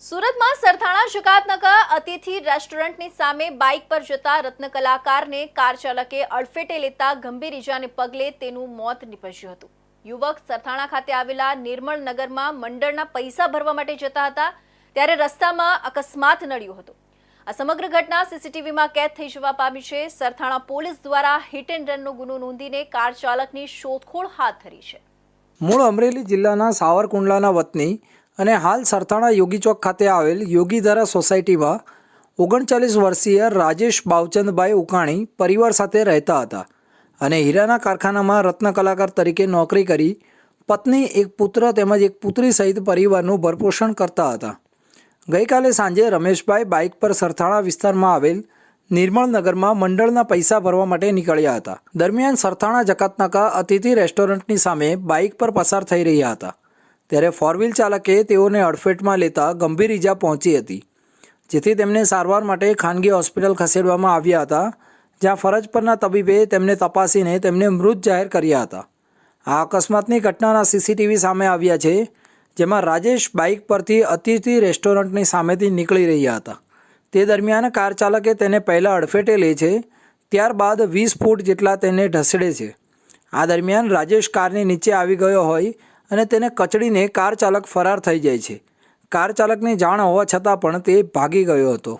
સુરતમાં સરથાણા શકાતનગર અતિથિ રેસ્ટોરન્ટની સામે બાઇક પર જતા રત્ન કલાકારને કાર ચાલકે અડફેટે લેતા ગંભીર ઇજાને પગલે તેનું મોત નીપજ્યું હતું। યુવક સરથાણા ખાતે આવેલા નિર્મળ નગરમાં મંડળના પૈસા ભરવા માટે જતા હતા ત્યારે રસ્તામાં અકસ્માત નડ્યો હતો। આ સમગ્ર ઘટના સીસીટીવીમાં કેદ થઈ જવા પામી છે। સરથાણા પોલીસ દ્વારા હિટ એન્ડ રનનો ગુનો નોંધીને કાર ચાલકની શોધખોળ હાથ ધરી છે। મૂળ અમરેલી જિલ્લાના સાવરકુંડલાના વતની અને હાલ સરથાણા યોગી ચોક ખાતે આવેલ યોગીધારા સોસાયટીમાં 39 વર્ષીય રાજેશ બાવચંદભાઈ ઉકાણી પરિવાર સાથે રહેતા હતા અને હીરાના કારખાનામાં રત્ન કલાકાર તરીકે નોકરી કરી પત્ની, એક પુત્ર તેમજ એક પુત્રી સહિત પરિવારનું ભરપોષણ કરતા હતા। ગઈકાલે સાંજે રમેશભાઈ બાઇક પર સરથાણા વિસ્તારમાં આવેલ નિર્મળ નગરમાં મંડળના પૈસા ભરવા માટે નીકળ્યા હતા। દરમિયાન સરથાણા જકાતનાકા અતિથિ રેસ્ટોરન્ટની સામે બાઇક પર પસાર થઈ રહ્યા હતા ત્યારે ફોર વ્હીલ ચાલકે તેઓને અડફેટમાં લેતા ગંભીર ઈજા પહોંચી હતી, જેથી તેમને સારવાર માટે ખાનગી હોસ્પિટલ ખસેડવામાં આવ્યા હતા, જ્યાં ફરજ પરના તબીબે તેમને તપાસીને તેમને મૃત જાહેર કર્યા હતા। આ અકસ્માતની ઘટનાના સીસીટીવી સામે આવ્યા છે, જેમાં રાજેશ બાઇક પરથી અતિથિ રેસ્ટોરન્ટની સામેથી નીકળી રહ્યા હતા। તે દરમિયાન કાર ચાલકે તેને પહેલાં અડફેટે લે છે, ત્યારબાદ 20 ફૂટ જેટલા તેને ઢસડે છે। આ દરમિયાન રાજેશ કારની નીચે આવી ગયો હોય અને તેને કચડીને કાર ચાલક ફરાર થઈ જાય છે। કાર ચાલકની જાણ હોવા છતાં પણ તે ભાગી ગયો હતો।